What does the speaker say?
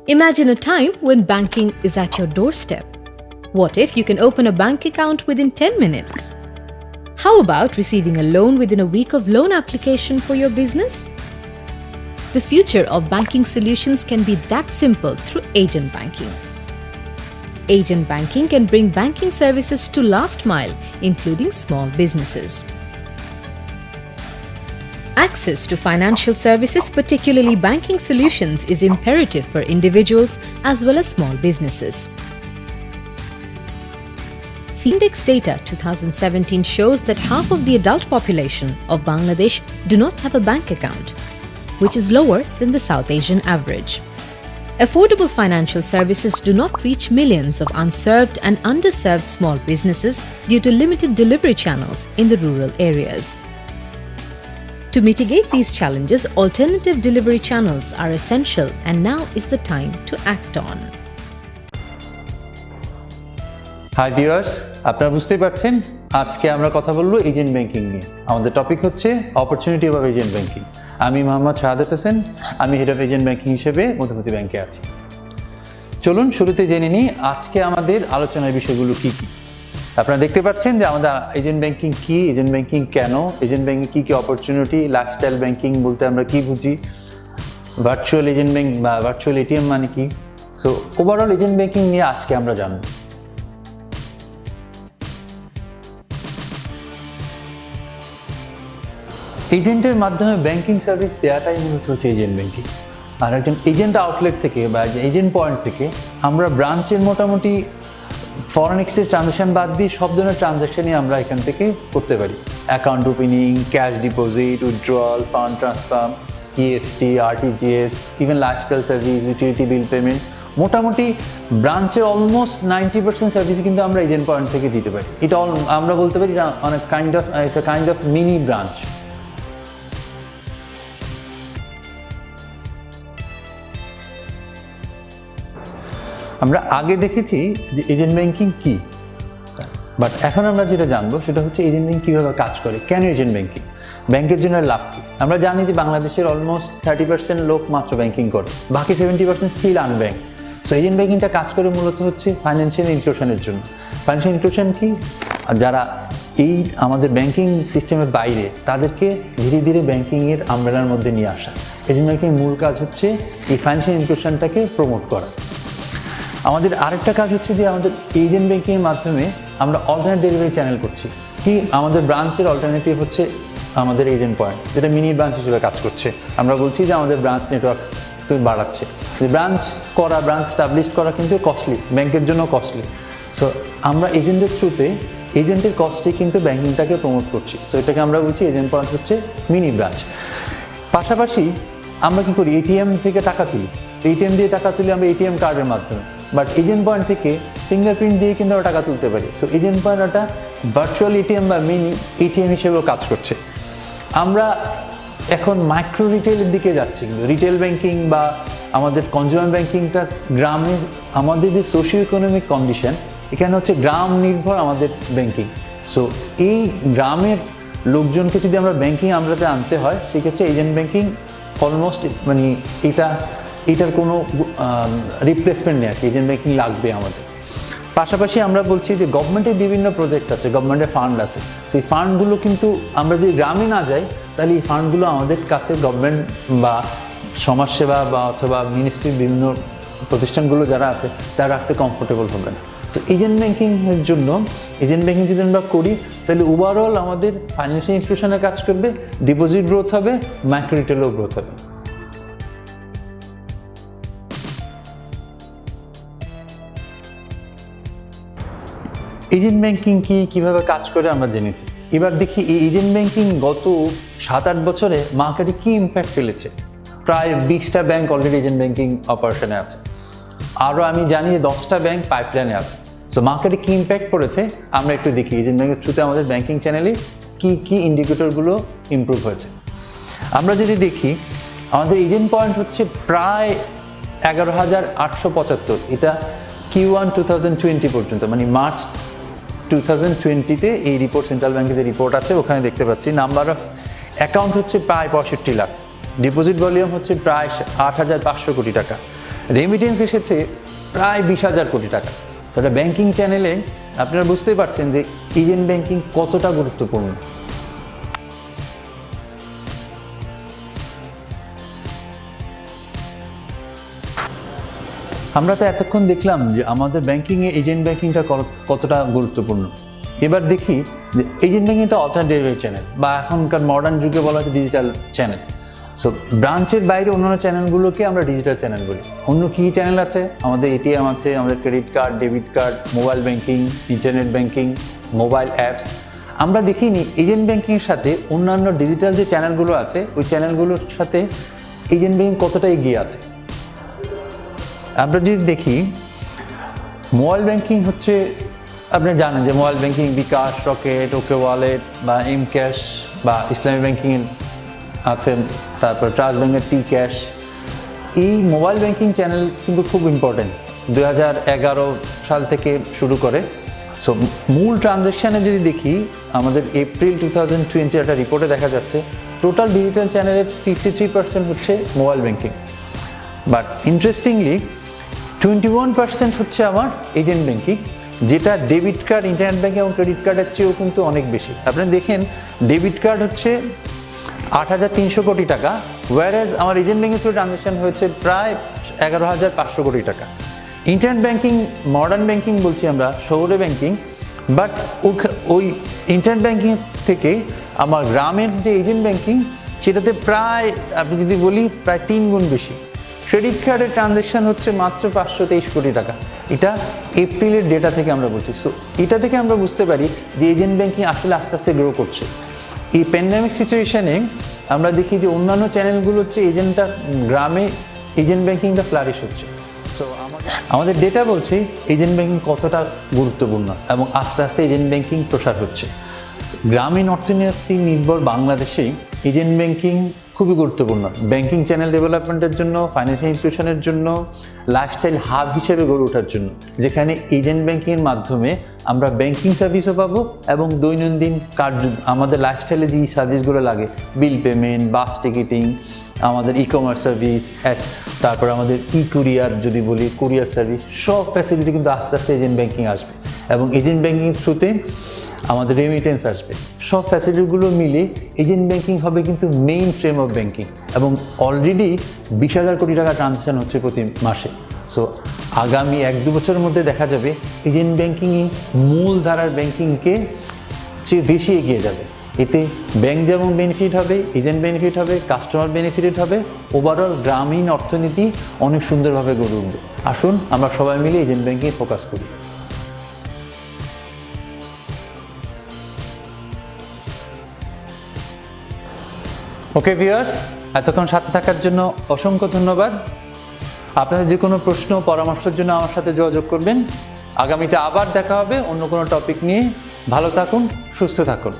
Imagine a time when banking is at your doorstep. What if you can open a bank account within 10 minutes? How about receiving a loan within a week of loan application for your business? The future of banking solutions can be that simple through agent banking. Agent banking can bring banking services to last mile, including small businesses. Access to financial services, particularly banking solutions, is imperative for individuals as well as small businesses. Findex data 2017 shows that half of the adult population of Bangladesh do not have a bank account, which is lower than the South Asian average. Affordable financial services do not reach millions of unserved and underserved small businesses due to limited delivery channels in the rural areas. To mitigate these challenges, alternative delivery channels are essential, and now is the time to act on. Hi viewers, আপনারা বুঝতেই পারছেন আজকে আমরা কথা বলবো agent banking নিয়ে। আমাদের topic হচ্ছে অপরচুনিটি অফ এজেন্ট ব্যাংকিং। আমি মোহাম্মদ শাহাদাত হোসেন, আমি হেড অফ এজেন্ট ব্যাংকিং হিসেবে মধুমতি ব্যাংকে আছি। চলুন শুরুতে জেনে নিই আজকে আমাদের আলোচনার বিষয়গুলো কি কি। আপনারা দেখতে পাচ্ছেন যে আমাদের এজেন্ট ব্যাংকিং কি, এজেন্ট ব্যাংকিং কেন, এজেন্ট ব্যাংকিং কি কি অপরচুনিটি, লাইফস্টাইল ব্যাংকিং বলতে আমরা কি বুঝি, ভার্চুয়াল এজেন্ট ব্যাংক বা ভার্চুয়াল এটিএম মানে কি। সো ওভারঅল এজেন্ট ব্যাংকিং নিয়ে আজকে আমরা জানব। এজেন্টের মাধ্যমে ব্যাংকিং সার্ভিস দেওয়াটাই মূলত হচ্ছে এজেন্ট ব্যাংকিং। আর একজন এজেন্ট আউটলেট থেকে বা এজেন্ট পয়েন্ট থেকে আমরা ব্রাঞ্চের মোটামুটি ফরেন এক্সচেঞ্জ ট্রানজ্যাকশন বাদ দিয়ে সব ধরনের ট্রানজ্যাকশনই আমরা এখান থেকে করতে পারি। Account opening, cash deposit, withdrawal, fund transfer, EFT, RTGS, even lifestyle service, utility bill payment, মোটামুটি ব্রাঞ্চের অলমোস্ট 90% সার্ভিস কিন্তু আমরা এজেন্ট পয়েন্ট থেকে দিতে পারি। এটা আমরা বলতে পারি অনেক কাইন্ড অফ মিনি ব্রাঞ্চ। আমরা আগে দেখেছি যে এজেন্ট ব্যাংকিং কি, বাট এখন আমরা যেটা জানবো সেটা হচ্ছে এজেন্ট ব্যাংকিং কীভাবে কাজ করে, কেন এজেন্ট ব্যাংকিং, ব্যাংকের জন্য লাভ কী। আমরা জানি যে বাংলাদেশের অলমোস্ট 30% লোক মাত্র ব্যাংকিং করে, বাকি 70% স্টিল আনব্যাংক। সো এজেন্ট ব্যাংকিংটা কাজ করে মূলত হচ্ছে ফাইন্যান্সিয়াল ইনক্লুশনের জন্য। ফাইন্যান্সিয়াল ইনক্লুশন কি, যারা এই আমাদের ব্যাংকিং সিস্টেমের বাইরে তাদেরকে ধীরে ধীরে ব্যাংকিংয়ের আমব্রেলার মধ্যে নিয়ে আসা। এজেন্ট ব্যাংকিং মূল কাজ হচ্ছে এই ফাইন্যান্সিয়াল ইনক্লুশনটাকে প্রমোট করা। আমাদের আরেকটা কাজ হচ্ছে যে আমাদের এজেন্ট ব্যাংকিংয়ের মাধ্যমে আমরা অল্টারনেট ডেলিভারি চ্যানেল করছি। কি, আমাদের ব্রাঞ্চের অল্টারনেটিভ হচ্ছে আমাদের এজেন্ট পয়েন্ট, যেটা মিনি ব্রাঞ্চ হিসেবে কাজ করছে। আমরা বলছি যে আমাদের ব্রাঞ্চ নেটওয়ার্ক বাড়াচ্ছে। ব্রাঞ্চ স্টাবলিশ করা কিন্তু কস্টলি, ব্যাংকের জন্য কস্টলি। সো আমরা এজেন্টের থ্রুতে এজেন্টের কস্টে কিন্তু ব্যাংকিংটাকে প্রমোট করছি। সো এটাকে আমরা বলছি এজেন্ট পয়েন্ট হচ্ছে মিনি ব্রাঞ্চ। পাশাপাশি আমরা কি করি, এটিএম থেকে টাকা তুলি, এটিএম দিয়ে টাকা তুলি আমরা এটিএম কার্ডের মাধ্যমে, বাট এজেন্ট পয়েন্ট থেকে ফিঙ্গারপ্রিন্ট দিয়ে কিন্তু আমরা টাকা তুলতে পারি। সো এজেন্ট পয়েন্ট একটা ভার্চুয়াল এটিএম বা মিনি এটিএম হিসেবেও কাজ করছে। আমরা এখন মাইক্রো রিটেলের দিকে যাচ্ছি, কিন্তু রিটেল ব্যাংকিং বা আমাদের কনজিউমার ব্যাংকিংটা গ্রামে, আমাদের যে সোশিও ইকোনমিক কন্ডিশন, এখানে হচ্ছে গ্রাম নির্ভর আমাদের ব্যাংকিং। সো এই গ্রামের লোকজনকে যদি আমরা ব্যাংকিং আমরাতে আনতে হয়, সেক্ষেত্রে এজেন্ট ব্যাংকিং অলমোস্ট মানে এটার কোনো রিপ্লেসমেন্ট নেই আর কি, এজেন্ট ব্যাংকিং লাগবে আমাদের। পাশাপাশি আমরা বলছি যে গভর্নমেন্টের বিভিন্ন প্রজেক্ট আছে, গভর্নমেন্টের ফান্ড আছে। সেই ফান্ডগুলো কিন্তু আমরা যদি গ্রামে না যাই, তাহলে এই ফান্ডগুলো আমাদের কাছে গভর্নমেন্ট বা সমাজসেবা বা অথবা মিনিস্ট্রির বিভিন্ন প্রতিষ্ঠানগুলো যারা আছে তারা রাখতে কমফোর্টেবল হবে না। সো এজেন্ট ব্যাংকিংয়ের জন্য এজেন্ট ব্যাংকিং যদি আমরা করি, তাহলে ওভারঅল আমাদের ফাইন্যান্সিয়াল ইনক্লুশনে কাজ করবে, ডিপোজিট গ্রোথ হবে, মাইক্রো রিটেলও গ্রোথ হবে। এজেন্ট ব্যাংকিং কি, কীভাবে কাজ করে আমরা জেনেছি। এবার দেখি এই এজেন্ট ব্যাংকিং গত 7-8 বছরে মার্কেটে কী ইম্প্যাক্ট ফেলেছে। প্রায় 20টা ব্যাংক অলরেডি এজেন্ট ব্যাংকিং অপারেশনে আছে, আরও আমি জানি যে 10টা ব্যাংক পাইপলাইনে আছে। সো মার্কেটে কী ইম্প্যাক্ট পড়েছে আমরা একটু দেখি, এজেন্ট ব্যাংকের থ্রুতে আমাদের ব্যাংকিং চ্যানেলে কী কী ইন্ডিকেটরগুলো ইমপ্রুভ হয়েছে। আমরা যদি দেখি, আমাদের এজেন্ট পয়েন্ট হচ্ছে প্রায় 11,875। এটা Q1 2020 পর্যন্ত, মানে মার্চ 2020-তে এই রিপোর্ট, সেন্ট্রাল ব্যাংকের যে রিপোর্ট আছে ওখানে দেখতে পাচ্ছি নাম্বার অফ অ্যাকাউন্ট হচ্ছে প্রায় 65 লাখ, ডিপোজিট ভলিউম হচ্ছে প্রায় 8,500 কোটি টাকা, রেমিটেন্স এসেছে প্রায় 20,000 কোটি টাকা। সেটা ব্যাংকিং চ্যানেলে আপনারা বুঝতেই পারছেন যে এজেন্ট ব্যাংকিং কতটা গুরুত্বপূর্ণ। আমরা তো এতক্ষণ দেখলাম যে আমাদের ব্যাংকিংয়ে এজেন্ট ব্যাংকিংটা কতটা গুরুত্বপূর্ণ। এবার দেখি যে এজেন্ট ব্যাংকিংটা অল্টারনেটিভ চ্যানেল বা এখনকার মডার্ন যুগে বলা হচ্ছে ডিজিটাল চ্যানেল। সো ব্রাঞ্চের বাইরে অন্যান্য চ্যানেলগুলোকে আমরা ডিজিটাল চ্যানেল বলি। অন্য কী চ্যানেল আছে? আমাদের এটিএম আছে, আমাদের credit card, debit card, mobile banking, internet banking, mobile apps. আমরা দেখিনি এজেন্ট ব্যাংকিংয়ের সাথে অন্যান্য ডিজিটাল যে চ্যানেলগুলো আছে ওই চ্যানেলগুলোর সাথে এজেন্ট ব্যাংকিং কতটা এগিয়ে আছে। আমরা যদি দেখি মোবাইল ব্যাংকিং হচ্ছে, আপনি জানেন যে মোবাইল ব্যাংকিং বিকাশ, রকেট, ওকে ওয়ালেট বা এম ক্যাশ বা ইসলামী ব্যাংকিং আছে, তারপর ট্রাস্ট ব্যাংকের টি ক্যাশ। এই মোবাইল ব্যাংকিং চ্যানেল কিন্তু খুব ইম্পর্টেন্ট, 2011 সাল থেকে শুরু করে। সো মূল ট্রানজ্যাকশানে যদি দেখি আমাদের এপ্রিল 2020 একটা রিপোর্টে দেখা যাচ্ছে টোটাল ডিজিটাল চ্যানেলের 53% হচ্ছে মোবাইল ব্যাংকিং। বাট ইন্টারেস্টিংলি 21% হচ্ছে আমার এজেন্ট ব্যাংকিং, যেটা ডেবিট কার্ড, ইন্টারনেট ব্যাংকিং এবং ক্রেডিট কার্ডের চেয়েও কিন্তু অনেক বেশি। আপনি দেখেন ডেবিট কার্ড হচ্ছে 8,300 কোটি টাকা, ওয়ারেজ আমার এজেন্ট ব্যাংকিং থ্রু ট্রানজ্যাকশন হয়েছে প্রায় 11,500 কোটি টাকা। ইন্টারনেট ব্যাংকিং, মডার্ন ব্যাংকিং বলছি আমরা, শহুরে ব্যাংকিং, বাট ওই ইন্টারনেট ব্যাংকিং থেকে আমার গ্রামের যে এজেন্ট ব্যাংকিং সেটাতে প্রায়, আপনি যদি বলি, প্রায় 3 গুণ বেশি। ক্রেডিট কার্ডের ট্রানজ্যাকশন হচ্ছে মাত্র 523 কোটি টাকা। এটা এপ্রিলের ডেটা থেকে আমরা বলছি। সো এটা থেকে আমরা বুঝতে পারি যে এজেন্ট ব্যাংকিং আসলে আস্তে আস্তে গ্রো করছে। এই প্যান্ডামিক সিচুয়েশনে আমরা দেখি যে অন্যান্য চ্যানেলগুলো হচ্ছে এজেন্টটা, গ্রামে এজেন্ট ব্যাংকিংটা ফ্লারিশ হচ্ছে। সো আমাদের ডেটা বলছে এজেন্ট ব্যাংকিং কতটা গুরুত্বপূর্ণ এবং আস্তে আস্তে এজেন্ট ব্যাংকিং প্রসার হচ্ছে। গ্রামীণ অর্থনীতি নির্ভর বাংলাদেশেই এজেন্ট ব্যাংকিং খুবই গুরুত্বপূর্ণ ব্যাংকিং চ্যানেল ডেভেলপমেন্টের জন্য, ফাইন্যান্সিয়াল ইনক্লুশনের জন্য, লাইফস্টাইল হাব হিসেবে গড়ে ওঠার জন্য, যেখানে এজেন্ট ব্যাংকিংয়ের মাধ্যমে আমরা ব্যাংকিং সার্ভিসও পাবো এবং দৈনন্দিন কার্য, আমাদের লাইফস্টাইলে যে সার্ভিসগুলো লাগে, বিল পেমেন্ট, বাস টিকিটিং, আমাদের ই কমার্স সার্ভিস, তারপর আমাদের কুরিয়ার যদি বলি, কুরিয়ার সার্ভিস, সব ফ্যাসিলিটি কিন্তু আস্তে আস্তে এজেন্ট ব্যাংকিং আসবে এবং এজেন্ট ব্যাংকিংয়ের থ্রুতে আমাদের রেমিটেন্স আসবে। সব ফ্যাসিলিটিগুলো মিলে এজেন্ট ব্যাংকিং হবে কিন্তু মেইন ফ্রেম অফ ব্যাংকিং এবং অলরেডি 20,000 কোটি টাকা ট্রানজ্যাকশন হচ্ছে প্রতি মাসে। সো আগামী 1-2 বছরের মধ্যে দেখা যাবে এজেন্ট ব্যাংকিংই মূল ধারার ব্যাংকিংকে চেয়ে বেশি এগিয়ে যাবে। এতে ব্যাংক যেমন বেনিফিট হবে, এজেন্ট বেনিফিট হবে, কাস্টমার বেনিফিট হবে, ওভারঅল গ্রামীণ অর্থনীতি অনেক সুন্দরভাবে গড়ে উঠবে। আসুন আমরা সবাই মিলে এজেন্ট ব্যাংকিং ফোকাস করি। ওকে ভিউয়ার্স, এতক্ষণ সাথে থাকার জন্য অসংখ্য ধন্যবাদ। আপনাদের যে কোনো প্রশ্ন, পরামর্শের জন্য আমার সাথে যোগাযোগ করবেন। আগামীতে আবার দেখা হবে অন্য কোনো টপিক নিয়ে। ভালো থাকুন, সুস্থ থাকুন।